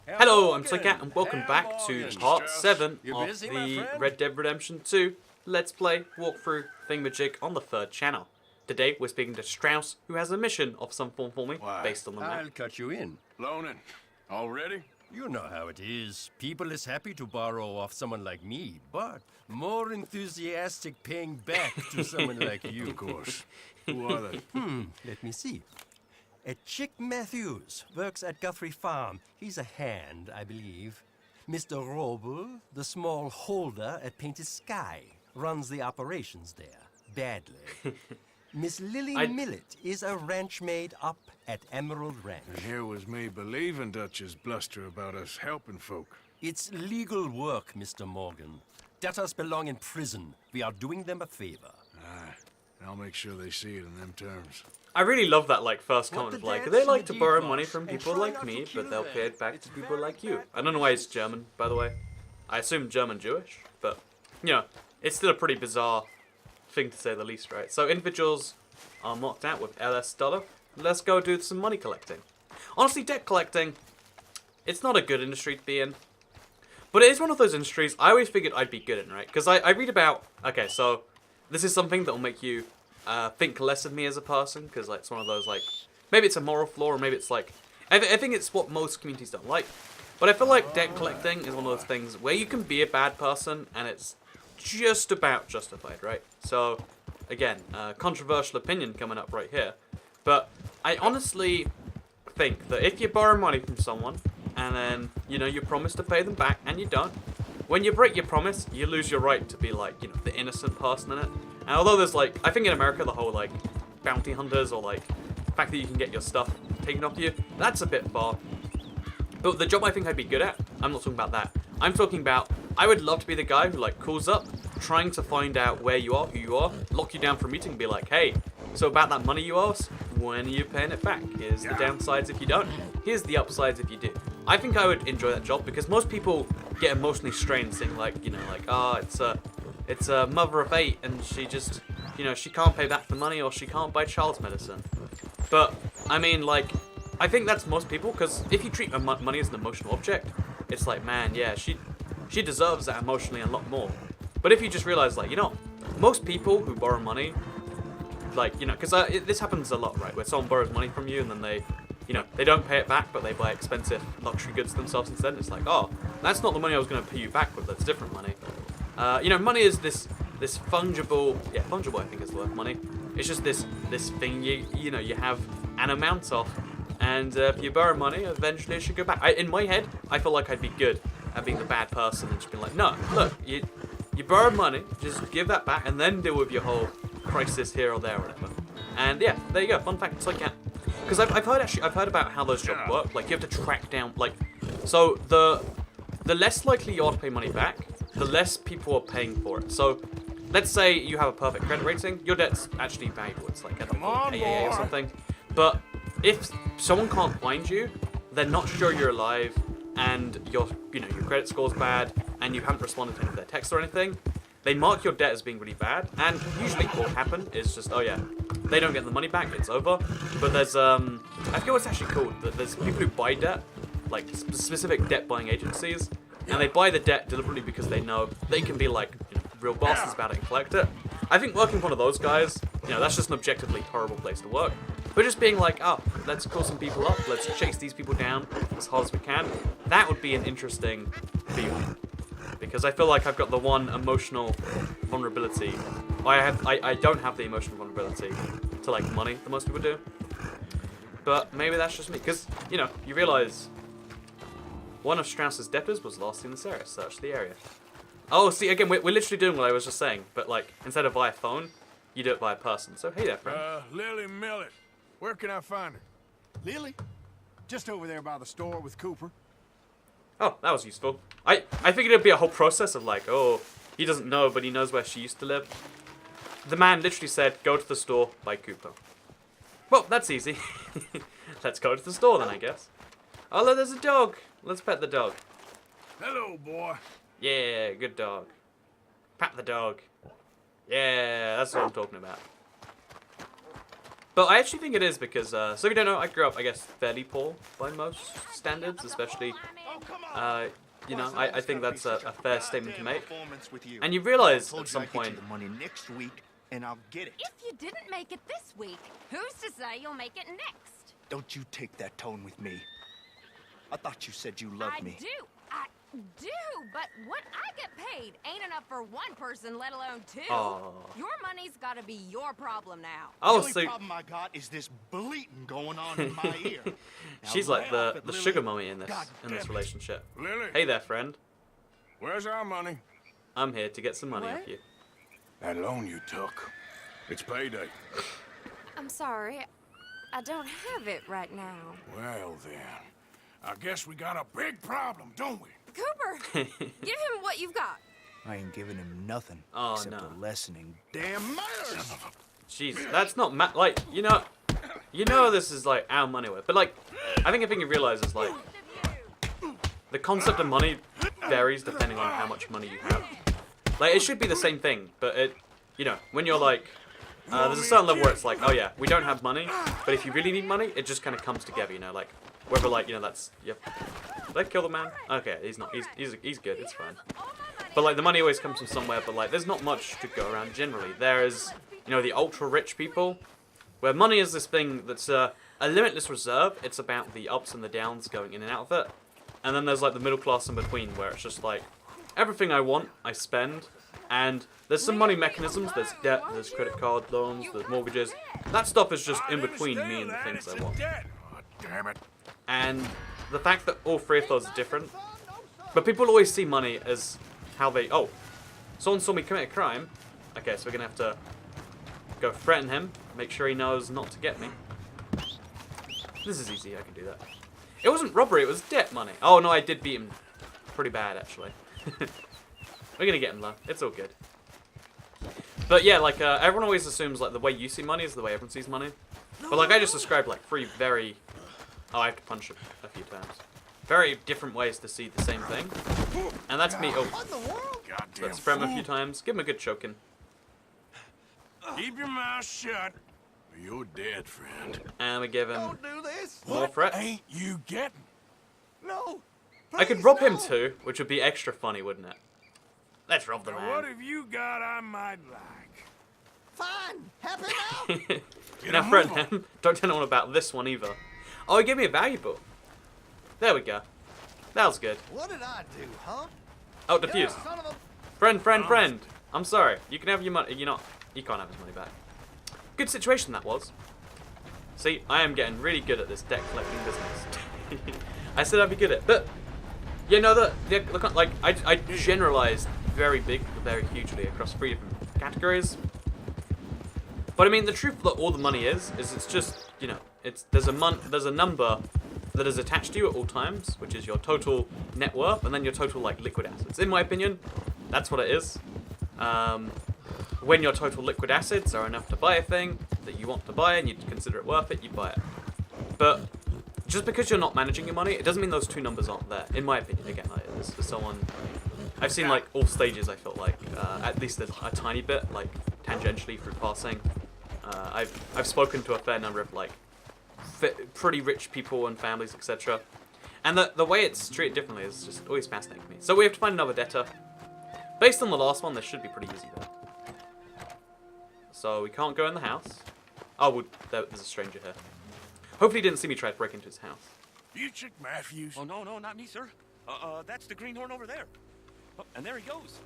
Hello, I'm Toycat, and welcome back to part 7 of the Red Dead Redemption 2 Let's Play walkthrough thingamajig on the 3rd channel. Today we're speaking to Strauss, who has a mission of some form for me, based on the map. I'll cut you in. Loaning. Already? You know how it is. People is happy to borrow off someone like me, but more enthusiastic paying back to someone like you. Of course. Who are they? Let me see. Chick Matthews works at Guthrie Farm. He's a hand, I believe. Mr. Roble, the small holder at Painted Sky, runs the operations there, badly. Miss Lily Millet is a ranch maid up at Emerald Ranch. And here was me believing Dutch's bluster about us helping folk. It's legal work, Mr. Morgan. Debtors belong in prison. We are doing them a favor. Aye. I'll make sure they see it in them terms. I really love that first comment of they like to borrow money from people like me, but they'll pay it back to people like you. I don't know why it's German, by the way. I assume German Jewish, but, you know, it's still a pretty bizarre thing to say the least, right? So individuals are marked out with LS dollar. Let's go do some money collecting. Honestly, debt collecting, it's not a good industry to be in. But it is one of those industries I always figured I'd be good in, right? Because I read about, okay, so this is something that will make you think less of me as a person, because it's one of those, maybe it's a moral flaw, or maybe it's I think it's what most communities don't like. But I feel like debt collecting is one of those things where you can be a bad person, and it's just about justified, right? So, again, controversial opinion coming up right here. But I honestly think that if you borrow money from someone, and then, you promise to pay them back, and you don't, when you break your promise, you lose your right to be, the innocent person in it. And although there's, I think in America, the whole, bounty hunters, or, the fact that you can get your stuff taken off you, that's a bit far. But the job I think I'd be good at, I'm not talking about that. I'm talking about, I would love to be the guy who, calls up, trying to find out where you are, who you are, lock you down for a meeting, and be like, hey, so about that money you owe us, when are you paying it back? Here's the downsides if you don't. Here's the upsides if you do. I think I would enjoy that job, because most people get emotionally strained saying, it's a mother of 8, and she just, she can't pay back the money, or she can't buy child's medicine. But, I mean, I think that's most people, because if you treat money as an emotional object, it's man, yeah, she deserves that emotionally a lot more. But if you just realize, most people who borrow money, because this happens a lot, right, where someone borrows money from you, and then they don't pay it back, but they buy expensive luxury goods themselves instead. It's oh, that's not the money I was going to pay you back with, that's different money. Money is this fungible, fungible I think is the word, money. It's just this thing you have an amount of, and if you borrow money, eventually it should go back. In my head, I feel like I'd be good at being the bad person and just being no, look, you borrow money, just give that back, and then deal with your whole crisis here or there or whatever. And yeah, there you go, fun fact, it's because I've heard about how those jobs work. You have to track down, so the less likely you are to pay money back, the less people are paying for it. So, let's say you have a perfect credit rating, your debt's actually valuable. It's AAA or something. But if someone can't find you, they're not sure you're alive, and your credit score's bad, and you haven't responded to any of their texts or anything, they mark your debt as being really bad, and usually what will happen is just, oh yeah, they don't get the money back, it's over. But there's, I forget what it's actually called, there's people who buy debt, specific debt buying agencies, and they buy the debt deliberately because they know they can be real bosses about it and collect it. I think working with one of those guys, that's just an objectively horrible place to work. But just being oh, let's call some people up, let's chase these people down as hard as we can, that would be an interesting field. Because I feel like I've got the one emotional vulnerability. I don't have the emotional vulnerability to money that most people do. But maybe that's just me, because, you realise one of Strauss's debtors was lost in this area. Search the area. Oh, see, again, we're literally doing what I was just saying, but instead of via phone, you do it via person. So hey there, friend. Lily Millet. Where can I find her? Lily? Just over there by the store with Cooper. Oh, that was useful. I figured it'd be a whole process of oh, he doesn't know, but he knows where she used to live. The man literally said, go to the store, buy Cooper. Well, that's easy. Let's go to the store then, I guess. Oh, look, there's a dog. Let's pet the dog. Hello, boy. Yeah, good dog. Pat the dog. Yeah, that's what I'm talking about. But I actually think it is because, so if you don't know, I grew up, I guess, fairly poor by most standards, especially, you know, I think that's a fair statement to make. And you realize at some point... money next week, and I'll get it. If you didn't make it this week, who's to say you'll make it next? Don't you take that tone with me. I thought you said you loved me. I do, but what I get paid ain't enough for one person, let alone two. Oh. Your money's gotta be your problem now. Oh, the so... only problem I got is this bleating going on in my ear. Now She's like lay off the it, Lily. sugar mummy in God this damn it. relationship. Lily, Hey there, friend. where's our money? I'm here to get some money What? off you. That loan you took. It's payday. I'm sorry, I don't have it right now. Well then, I guess we got a big problem, don't we? Cooper, give him what you've got. I ain't giving him nothing Oh, except no. a lessening damn manners. Jeez, that's not like, you know this is like our money worth, but like, I think a thing you realize is like, the concept of money varies depending on how much money you have. Like, it should be the same thing, but it, you know, when you're like, there's a certain level where it's like, oh yeah, we don't have money, but if you really need money, it just kind of comes together, you know, like, whether like, you know, that's, yep. Did I kill the man? Okay, he's not, he's good, it's fine. But like, the money always comes from somewhere, but like, there's not much to go around generally. There is, you know, the ultra-rich people, where money is this thing that's a limitless reserve. It's about the ups and the downs going in and out of it. And then there's like the middle class in between, where it's just like, everything I want, I spend. And there's some money mechanisms, there's debt, there's credit card loans, there's mortgages. That stuff is just in between me and the things I want. Oh, damn it. And the fact that all three of those are different, but people always see money as how they, oh, someone saw me commit a crime, okay, so we're gonna have to go threaten him, make sure he knows not to get me. This is easy, I can do that. It wasn't robbery, it was debt money. Oh no, I did beat him pretty bad actually. We're gonna get him though, it's all good. But yeah, like, everyone always assumes like the way you see money is the way everyone sees money. But like I just described like three very, oh, I have to punch him a few times. Very different ways to see the same thing. And that's me, oh, Goddamn let's spray him a fool. few times, give him a good choking. Keep your mouth shut. Or you're dead, friend. And we give him Don't do this. more threats. Ain't you getting? No. I could Please, rob him no. too, which would be extra funny, wouldn't it? Let's rob the Now, what man. have you got I might like? Fine. Happy now. Get Now a friend move on. him. Don't tell anyone about this one either. Oh, he gave me a valuable. There we go. That was good. What did I do, huh? Oh, defuse. Son of a... Friend. I'm sorry. You can have your money. You can't have his money back. Good situation that was. See, I am getting really good at this debt collecting business. I said I'd be good at it, but you know look, like I generalized very hugely across 3 different categories. But I mean, the truth that all the money is it's just, you know, there's a number that is attached to you at all times, which is your total net worth, and then your total like liquid assets. In my opinion, that's what it is. When your total liquid assets are enough to buy a thing that you want to buy and you consider it worth it, you buy it. But just because you're not managing your money, it doesn't mean those two numbers aren't there. In my opinion, again, this is someone I've seen like all stages. I felt like at least a tiny bit, like tangentially through passing. I've spoken to a fair number of like pretty rich people and families, etc. And the way it's treated differently is just always fascinating to me. So we have to find another debtor. Based on the last one, this should be pretty easy though. So we can't go in the house. Oh, well, there's a stranger here. Hopefully he didn't see me try to break into his house. You Chick Matthews? Oh, no, not me, sir. That's the greenhorn over there. Oh, and there he goes.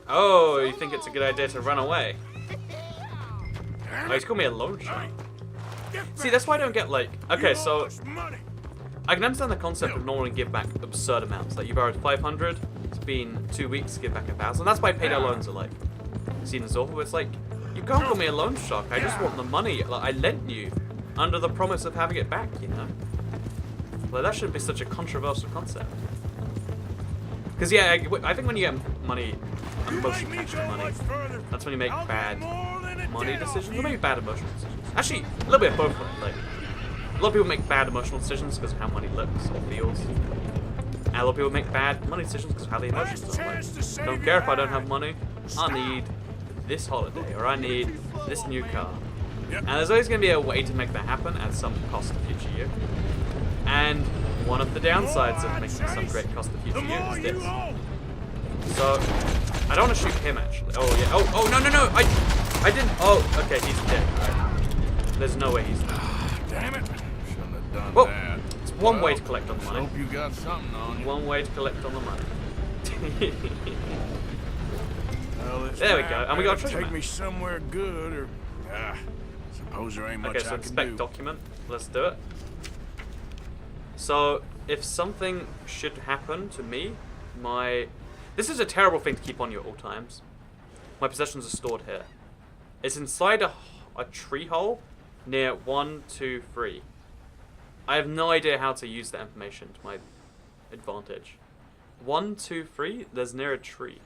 Oh, you think it's a good idea to run away? Damn Oh, he's it. called me a loan shark. Hey, get See, back. that's why I don't get like... Okay, You so lost money. I can understand the concept of normally give back absurd amounts. Like you borrowed 500, it's been 2 weeks to give back 1,000. That's why payday loans are like seen as awful. It's like, you can't call me a loan shark. I just want the money. Like I lent you under the promise of having it back, you know? Like that shouldn't be such a controversial concept. Because yeah, I think when you get money, You emotion make me attached to go money, much further. that's when you make I'll get bad more than a money debt off decisions, you. or maybe bad emotional decisions. Actually, a little bit of both. Like, a lot of people make bad emotional decisions because of how money looks or feels. And a lot of people make bad money decisions because of how the emotions Last are. chance to Like, save don't your care if I don't hide. have money. I need this holiday, or I need this new car. Yep. And there's always going to be a way to make that happen at some cost to future you. And one of the downsides of making some great cost to future The you more is you this. owe. So, I don't want to shoot him actually. Oh yeah. Oh no. I didn't. Oh, okay. He's dead. Alright. There's no way he's dead. Damn it. Shouldn't have done Whoa. that. It's one way to collect on the money. Hope you got something on you. One way to collect on the money. Well, this There we map go, and we got a better treasure Take map. me somewhere good, or suppose there ain't much Okay, so I can inspect do. document. Let's do it. So, if something should happen to me, this is a terrible thing to keep on you at all times. My possessions are stored here. It's inside a tree hole near 1, 2, 3. I have no idea how to use that information to my advantage. 1, 2, 3, there's near a tree.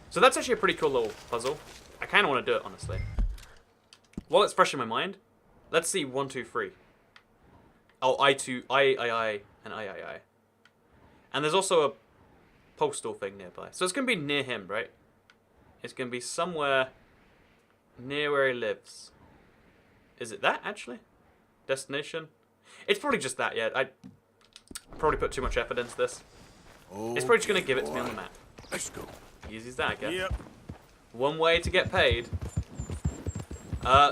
So that's actually a pretty cool little puzzle. I kind of want to do it, honestly. While it's fresh in my mind, let's see 1, 2, 3. Oh, I, and I. And there's also a postal thing nearby. So it's going to be near him, right? It's going to be somewhere near where he lives. Is it that, actually? Destination? It's probably just that, yeah. I probably put too much effort into this. It's probably just going to give it to me on the map. Let's go. Easy as that, I guess. Yep. One way to get paid.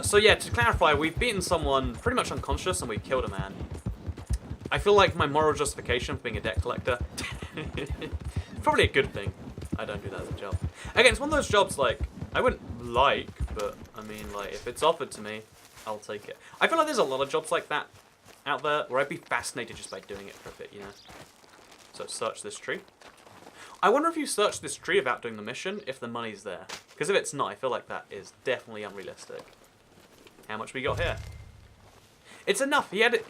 So yeah, to clarify, we've beaten someone pretty much unconscious and we've killed a man. I feel like my moral justification for being a debt collector, probably a good thing. I don't do that as a job. Again, it's one of those jobs like, I wouldn't like, but I mean like, if it's offered to me, I'll take it. I feel like there's a lot of jobs like that out there where I'd be fascinated just by doing it for a bit, you know? So search this tree. I wonder if you search this tree without doing the mission, if the money's there. Because if it's not, I feel like that is definitely unrealistic. How much we got here? It's enough. He had it.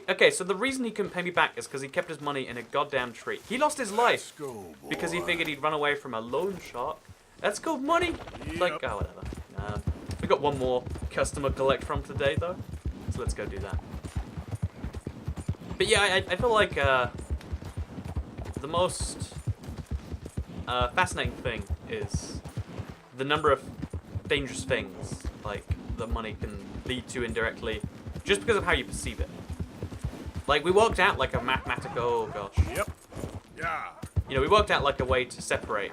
Okay, so the reason he couldn't pay me back is because he kept his money in a goddamn tree. He lost his life Let's go, boy. because he figured he'd run away from a loan shark. That's called money. It's like, oh, whatever. We got one more customer collect from today, though. So let's go do that. But yeah, I feel like the most fascinating thing is the number of dangerous things like the money can lead to indirectly just because of how you perceive it. Like, we worked out like a mathematical, oh gosh. Yep. Yeah. You know, we worked out like a way to separate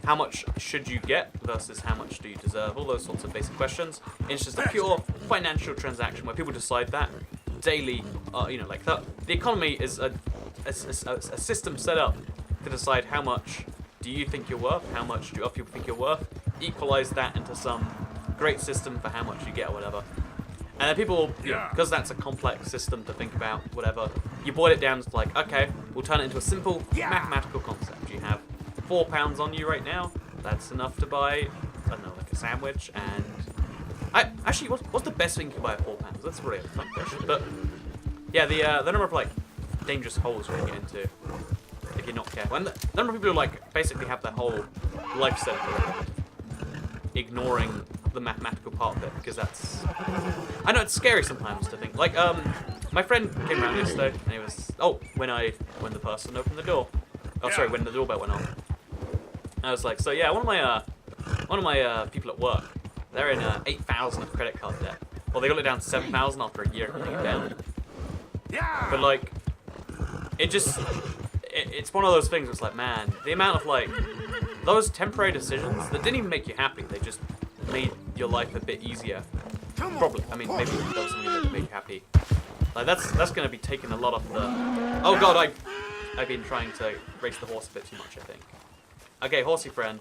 how much should you get versus how much do you deserve, all those sorts of basic questions. It's just a pure financial transaction where people decide that daily, you know, like the economy is a system set up to decide how much do you think you're worth, how much do other people think you're worth, equalize that into some great system for how much you get or whatever. And then people, because that's a complex system to think about, whatever, you boil it down to like, okay, we'll turn it into a simple mathematical concept. You have £4 on you right now. That's enough to buy, I don't know, like a sandwich. And actually, what's the best thing you can buy at £4? That's really a fun question. But yeah, the number of like dangerous holes you can get into if you're not careful, and the number of people who like basically have their whole life set up ignoring the mathematical part of it, because that's, I know it's scary sometimes to think. Like, my friend came around yesterday, and he was, when the person opened the door. Oh, sorry, when the doorbell went on. I was like, so yeah, one of my people at work, they're in 8,000 of credit card debt. Well, they got it down to 7,000 after a year of putting it down. Yeah. But like, it's one of those things where it's like, man, the amount of like, those temporary decisions that didn't even make you happy, they just made your life a bit easier. Probably, I mean, maybe that was something that made you happy. Like, that's going to be taking a lot of the, oh god, I've been trying to race the horse a bit too much, I think. Okay, horsey friend.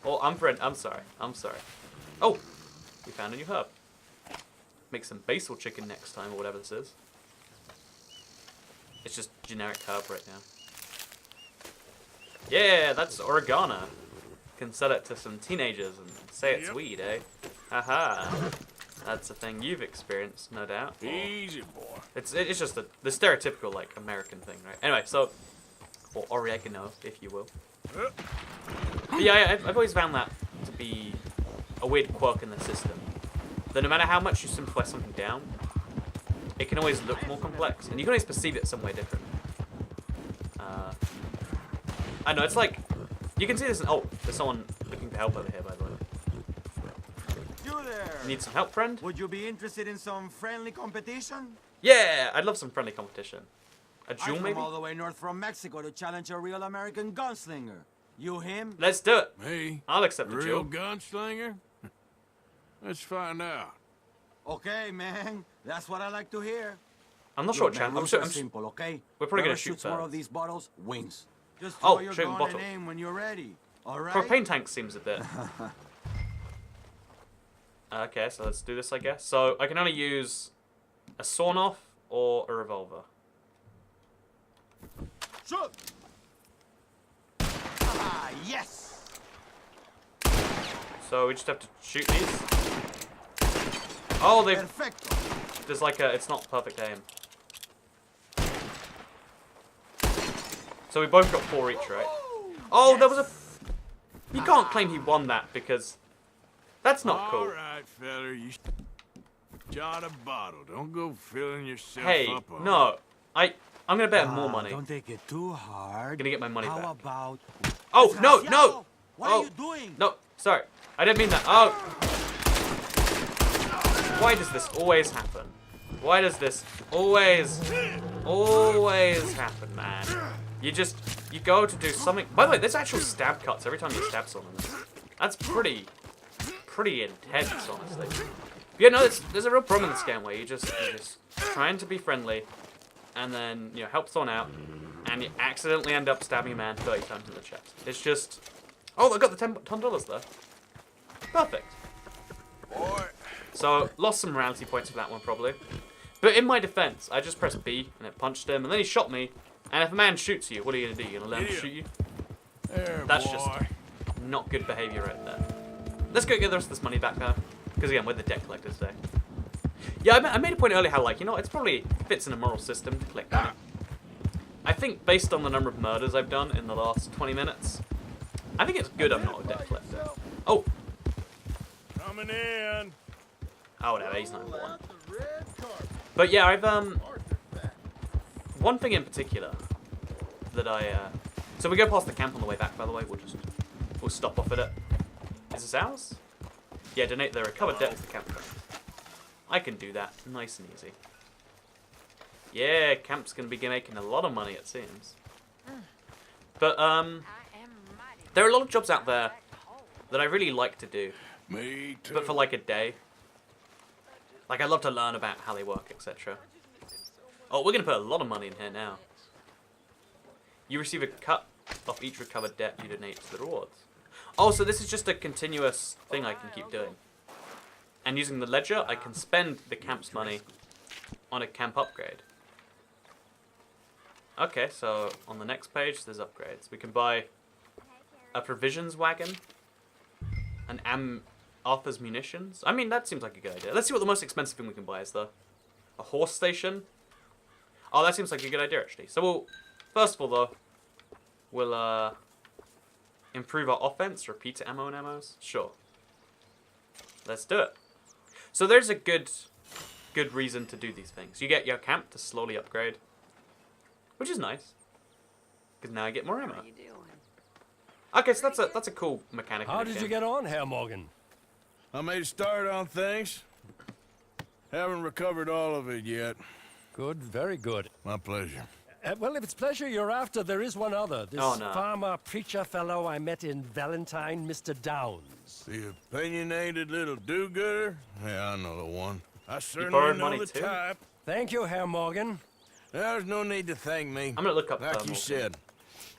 Oh, I'm sorry. Oh, we found a new herb. Make some basil chicken next time, or whatever this is. It's just generic herb right now. Yeah, that's oregano. Can sell it to some teenagers and say it's weed, eh? Haha. That's a thing you've experienced, no doubt. Easy, boy. It's just the stereotypical, like, American thing, right? Anyway, so, or oregano, if you will. But yeah, I've always found that to be a weird quirk in the system. That no matter how much you simplify something down, it can always look more complex, and you can always perceive it some way different. I know, it's like, you can see this, oh, there's someone looking for help over here, by the way. You there, there. Need some help, friend? Would you be interested in some friendly competition? Yeah, I'd love some friendly competition. A I duel, come maybe? all the way north from Mexico to challenge a real American gunslinger. You him? Let's do it. Me? I'll accept the Real duel. gunslinger? Let's find out. Okay, man. That's what I like to hear. I'm not sure Look, what man, channel. rules are simple, okay? We're probably gonna Whoever shoot shoots more first. of these bottles wins. Just Oh, throw your shooting gun bottles. and aim when you're ready. All right? Propane tank seems a bit. Okay, so let's do this, I guess. So I can only use a sawn-off or a revolver. Shoot! Ah, yes! So we just have to shoot these. Oh, they've. Perfecto. There's like a. It's not perfect aim. So we both got 4 each, right? Oh, Yes. there was a. You can't claim he won that because that's not cool. All right, fella, you shot a bottle. Don't go filling yourself Hey, up on no, I'm gonna bet more money. Don't take it too hard. Gonna get my money How back. about... Oh no, no! What Oh. are you doing? No, sorry, I didn't mean that. Oh, why does this always happen? Why does this always happen, man? You go to do something. By the way, there's actual stab cuts every time you stab someone. That's pretty intense, honestly. Yeah, no, there's a real problem in this game where you're just trying to be friendly, and then help someone out, and you accidentally end up stabbing a man 30 times in the chest. It's just, oh, I got the $10 there. Perfect. Boy. So lost some morality points for that one probably. But in my defense, I just pressed B and it punched him, and then he shot me. And if a man shoots you, what are you gonna do? You gonna let him shoot you? There, That's boy. just not good behavior right there. Let's go get the rest of this money back now, because again, we're the debt collectors today. Yeah, I made a point earlier how it's probably fits in a moral system to collect money. I think based on the number of murders I've done in the last 20 minutes, I think it's good I'm not a debt collector. Oh, Coming in. oh whatever, he's not one. But yeah, I've one thing in particular that so we go past the camp on the way back, by the way. We'll stop off at it. Is this ours? Yeah, donate the recovered debt to the camp. I can do that, nice and easy. Yeah, camp's gonna be making a lot of money, it seems. But there are a lot of jobs out there that I really like to do, Me too. but for like a day. Like, I love to learn about how they work, etc. Oh, we're going to put a lot of money in here now. You receive a cut off each recovered debt you donate to the rewards. Oh, so this is just a continuous thing I can keep doing. And using the ledger, I can spend the camp's money on a camp upgrade. Okay, so on the next page, there's upgrades. We can buy a provisions wagon, an Arthur's munitions. I mean, that seems like a good idea. Let's see what the most expensive thing we can buy is, though. A horse station. Oh, that seems like a good idea, actually. So we'll, first of all, though, we'll improve our offense, repeater ammo and ammos. Sure. Let's do it. So there's a good reason to do these things. You get your camp to slowly upgrade, which is nice, because now I get more ammo. Okay, so that's a cool mechanic. How did you get on, Herr Morgan? I made a start on things. Haven't recovered all of it yet. Good, very good. My pleasure. Well, if it's pleasure you're after, there is one other. This Oh, no. farmer preacher fellow I met in Valentine, Mr. Downs. The opinionated little do-gooder? Yeah, I know the one. I certainly borrowed know money the too? type. Thank you, Herr Morgan. There's no need to thank me. I'm gonna look up Like you Morgan. said,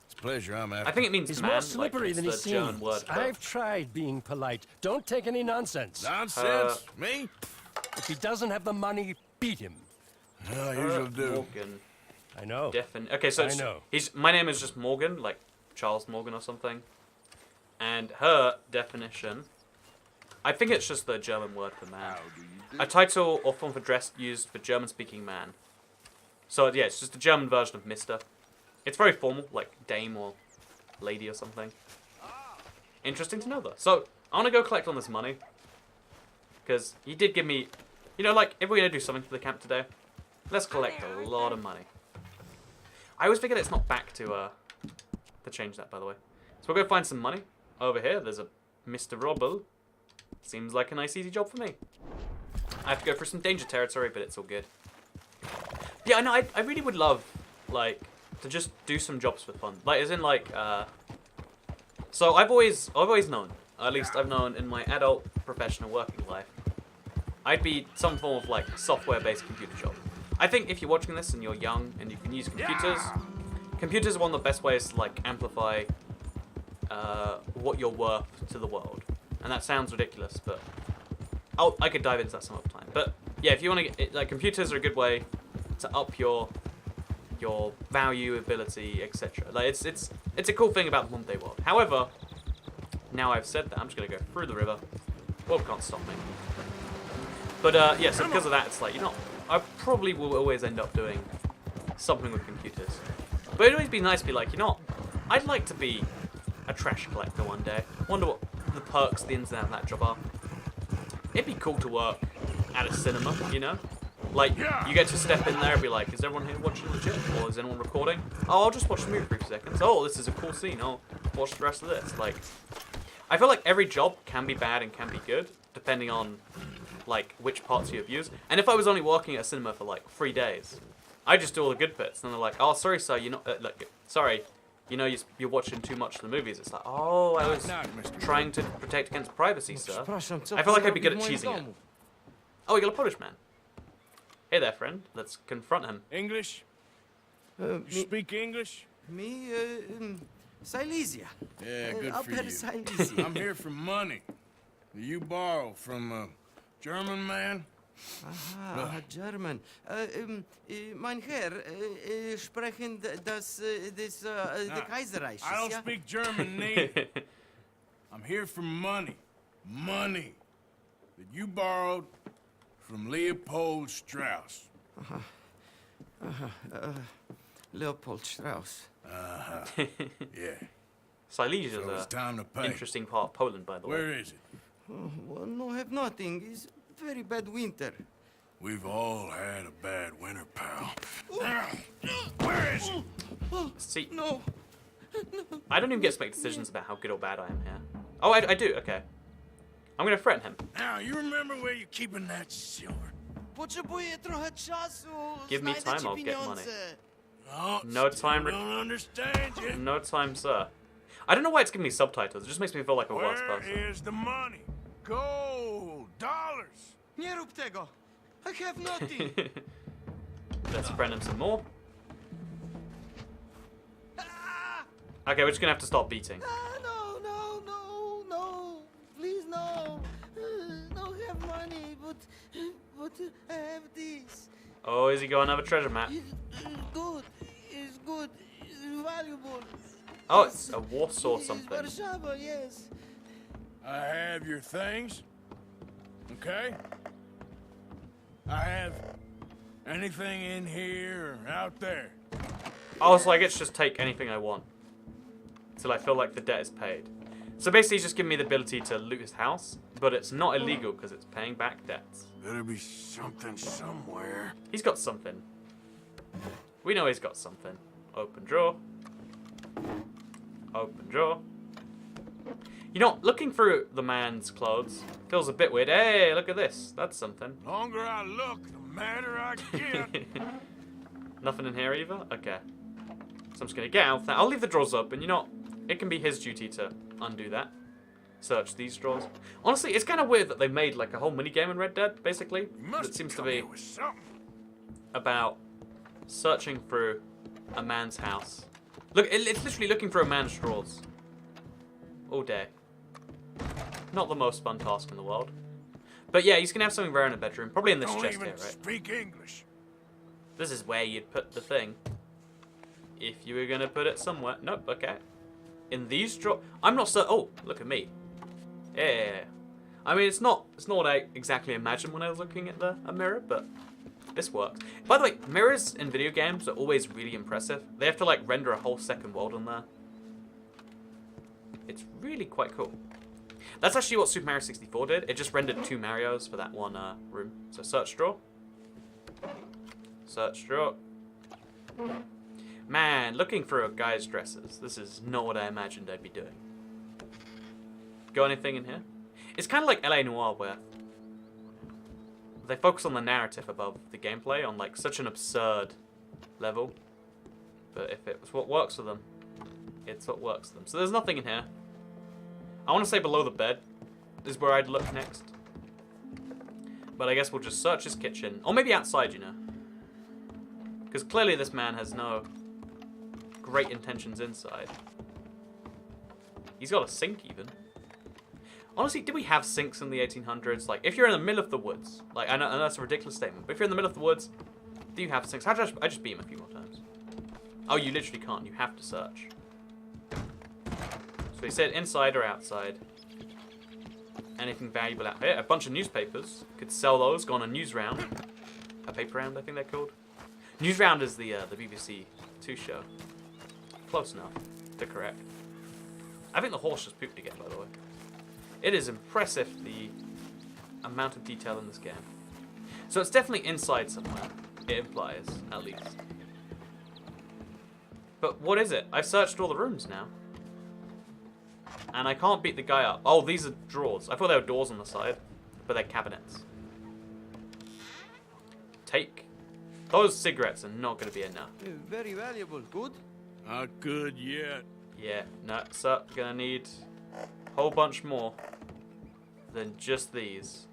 it's a pleasure I'm after. I think it means He's man, more slippery like than he it's the German seems. word for- I've tried being polite. Don't take any nonsense. Nonsense? Me? If he doesn't have the money, beat him. I usually do. Morgan. I know. Okay, so I know. my name is just Morgan, like Charles Morgan or something. And her definition, I think it's just the German word for man. A title or form of dress used for German-speaking man. So yeah, it's just a German version of Mister. It's very formal, like dame or lady or something. Interesting to know though. So I want to go collect on this money, because he did give me, like if we're gonna do something for the camp today, let's collect a lot of money. I always figured it's not back to change that, by the way. So we'll go find some money. Over here, there's a Mr. Robble. Seems like a nice easy job for me. I have to go through some danger territory, but it's all good. Yeah, no, I really would love, like, to just do some jobs for fun. Like, as in, like, so I've always known, at least I've known in my adult professional working life, I'd be some form of, like, software-based computer job. I think if you're watching this and you're young and you can use computers, computers are one of the best ways to, like, amplify what you're worth to the world. And that sounds ridiculous, but I could dive into that some other time. But yeah, if you want to get, like, computers are a good way to up your value, ability, etc. Like, it's a cool thing about the modern day world. However, now I've said that, I'm just gonna go through the river. Well, can't stop me. But yeah, so because of that, it's like, you know, I probably will always end up doing something with computers. But it'd always be nice to be like, you know, I'd like to be a trash collector one day. Wonder what the perks, the ins and outs of that job are. It'd be cool to work at a cinema, you know? Like, you get to step in there and be like, is everyone here watching legit? Or is anyone recording? Oh, I'll just watch the movie for a few seconds. Oh, this is a cool scene. I'll watch the rest of this. Like, I feel like every job can be bad and can be good, depending on, like, which parts you abuse. And if I was only working at a cinema for, like, 3 days, I just do all the good bits. And they're like, oh, sorry, sir, you're not, look, sorry, you know, you're watching too much of the movies. It's like, oh, I was trying to protect against privacy, sir. I feel like I'd be good at cheesing it. Oh, you got a Polish man. Hey there, friend. Let's confront him. English? You speak English? Me, Silesia. Yeah, good for Upper you. Silesia. I'm here for money. You borrow from a German man? Aha, German. Mein Herr, sprechen the Kaiserreich. I don't speak German neither. I'm here for money. Money that you borrowed from Leopold Strauss. Leopold Strauss. Yeah. Silesia's So it's time to an pay. interesting part of Poland, by the way. Where is it? Well, no, have nothing. It's very bad winter. We've all had a bad winter, pal. Where is it? See, No. I don't even get to make decisions about how good or bad I am here. Oh, I do, okay. I'm gonna threaten him. Now, you remember where you're keeping that silver? Potrzebuję trochę czasu. Give me Znajdę time, ci I'll get money. pieniądze. No, No time. I don't understand you. No time, sir. I don't know why it's giving me subtitles. It just makes me feel like a worse Where person. is the money? Gold, dollars. Nie rób tego. I have nothing. Let's friend him some more. Ah! Okay, we're just gonna have to start beating. No, no, no, no. Please, no. No have money, but I have this. Oh, is he going to have a treasure map? It's good. It's good. It's valuable. Oh, it's a Warsaw It's something. Warszawa, yes. I have your things. Okay? I have anything in here or out there. Oh, so I get to just take anything I want. Till I feel like the debt is paid. So basically he's just giving me the ability to loot his house, but it's not illegal because it's paying back debts. Better be something somewhere. He's got something. We know he's got something. Open drawer. Open drawer. You know, looking through the man's clothes feels a bit weird. Hey, look at this. That's something. Longer I look, the madder I get. Nothing in here either? Okay. So I'm just going to get out of that. I'll leave the drawers open. You know, it can be his duty to undo that. Search these drawers. Honestly, it's kind of weird that they made like a whole minigame in Red Dead, basically. You must That seems to come be here with something. about searching through a man's house. Look, it's literally looking through a man's drawers. All day. Not the most fun task in the world. But yeah, he's going to have something rare in a bedroom. Probably in this Don't chest even here, right? speak English. This is where you'd put the thing. If you were going to put it somewhere. Nope, okay. In these drawers. I'm not so. Oh, look at me. Yeah. I mean, it's not what I exactly imagined when I was looking at a mirror, but this works. By the way, mirrors in video games are always really impressive. They have to like render a whole second world on there. It's really quite cool. That's actually what Super Mario 64 did. It just rendered 2 Marios for that one room. So search drawer. Search drawer. Man, looking through a guy's dresses. This is not what I imagined I'd be doing. Got anything in here? It's kind of like LA Noire, where they focus on the narrative above the gameplay on like such an absurd level. But if it's what works for them, it's what works for them. So there's nothing in here. I want to say below the bed is where I'd look next. But I guess we'll just search his kitchen. Or maybe outside, you know. Because clearly this man has no great intentions inside. He's got a sink even. Honestly, did we have sinks in the 1800s? Like, if you're in the middle of the woods, like, I know that's a ridiculous statement, but if you're in the middle of the woods, do you have sinks? I just beat him a few more times. Oh, you literally can't. You have to search. So he said inside or outside. Anything valuable out here? A bunch of newspapers. Could sell those. Go on a news round. A paper round, I think they're called. News round is the BBC 2 show. Close enough to correct. I think the horse just pooped again, by the way. It is impressive, the amount of detail in this game. So it's definitely inside somewhere. It implies, at least. But what is it? I've searched all the rooms now. And I can't beat the guy up. Oh, these are drawers. I thought they were doors on the side. But they're cabinets. Take. Those cigarettes are not going to be enough. Very valuable. Good? Not good yet. Yeah, no, sir. Gonna need a whole bunch more than just these.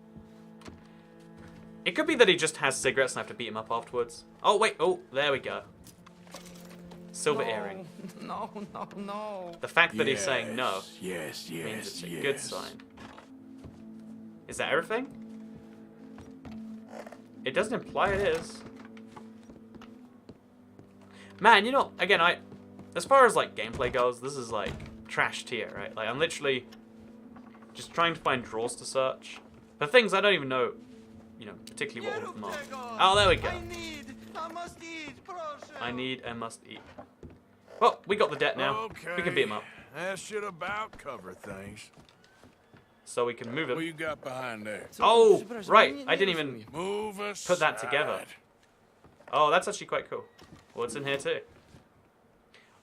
It could be that he just has cigarettes and I have to beat him up afterwards. Oh, wait. Oh, there we go. Silver earring. No. The fact that he's saying no Yes, means it's a good sign. Is that everything? It doesn't imply it is. Man, you know, again, as far as like gameplay goes, this is like trash tier, right? Like I'm literally just trying to find drawers to search for things I don't even know, you know, particularly what all of them are. Oh, there we go. I must eat, I need and must eat. Well, we got the debt now. Okay. We can beat him up. That should about cover things. So we can move What him. you got behind there? Oh, right. I didn't even Move us. put that together. Oh, that's actually quite cool. What's in here too?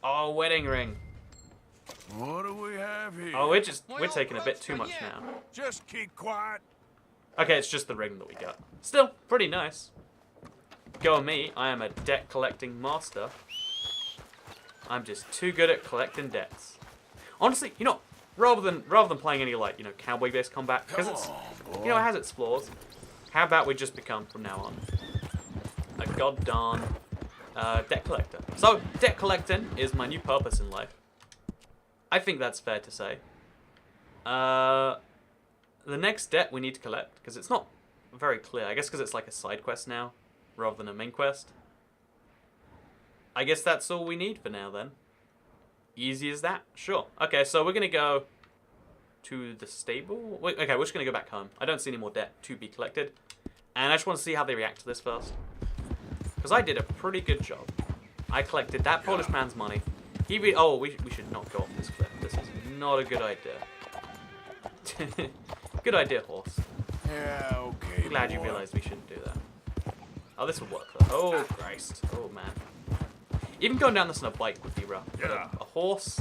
Oh, wedding ring. What do we have here? Oh, we're taking a bit too much now. Just keep quiet. Okay, it's just the ring that we got. Still, pretty nice. Go on me, I am a debt collecting master. I'm just too good at collecting debts. Honestly, you know, rather than playing any like, you know, cowboy-based combat, because it's, you know, it has its flaws. How about we just become from now on a goddamn debt collector? So, debt collecting is my new purpose in life. I think that's fair to say. The next debt we need to collect, because it's not very clear. I guess because it's like a side quest now, rather than a main quest. I guess that's all we need for now then. Easy as that? Sure. Okay, so we're going to go to the stable. Wait, okay, we're just going to go back home. I don't see any more debt to be collected. And I just want to see how they react to this first. Because I did a pretty good job. I collected that Polish man's money. Oh, we should not go off this cliff. This is not a good idea. Good idea, horse. Yeah, okay. I'm glad you boy. realized we shouldn't do that. Oh, this will work though. Oh, Christ. Oh, man. Even going down this on a bike would be rough. But Yeah. a horse?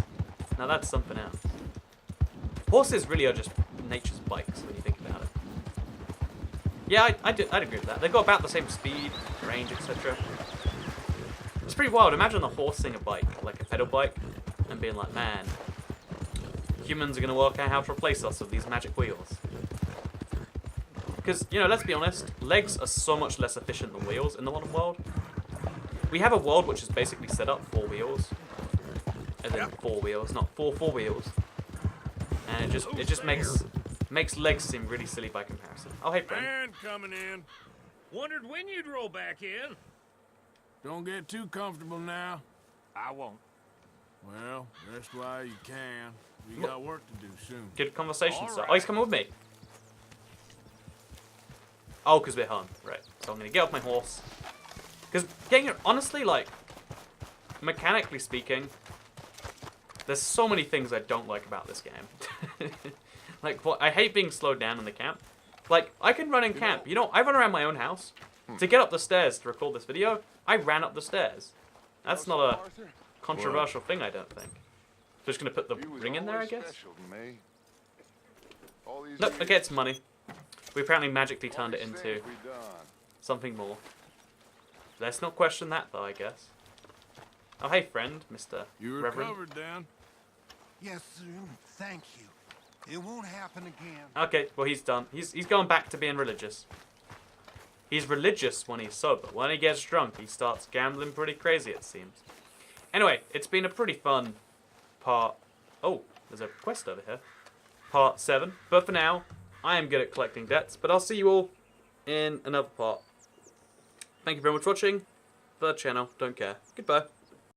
Now that's something else. Horses really are just nature's bikes when you think about it. Yeah, I'd agree with that. They've got about the same speed, range, etc. It's pretty wild. Imagine a horse seeing a bike, like a pedal bike, and being like, man, humans are going to work out how to replace us with these magic wheels. Because, you know, let's be honest, legs are so much less efficient than wheels in the modern world. We have a world which is basically set up for wheels. As in 4 wheels, not 4 wheels. And it just makes legs seem really silly by comparison. Oh, hey, friend. Man coming in. Wondered when you'd roll back in. Don't get too comfortable now. I won't. Well, rest while you can. We got work to do soon. Good conversation, All sir. right. Oh, he's coming with me. Oh, because we're home. Right. So I'm going to get off my horse. Because, honestly, like, mechanically speaking, there's so many things I don't like about this game. Like, I hate being slowed down in the camp. Like, I can run in camp. You know, I run around my own house. To get up the stairs to record this video, I ran up the stairs. That's not a controversial thing, I don't think. Just going to put the ring in there, I guess? Nope, okay, it's money. We apparently magically turned it into something more. Let's not question that, though, I guess. Oh, hey, friend, Mr. You Reverend. recovered, Dan? Yes, sir. Thank you. It won't happen again. Okay, well, he's done. He's going back to being religious. He's religious when he's sober. When he gets drunk, he starts gambling pretty crazy, it seems. Anyway, it's been a pretty fun part... Oh, there's a quest over here. Part 7. But for now, I am good at collecting debts. But I'll see you all in another part. Thank you very much for watching. Third channel, don't care. Goodbye.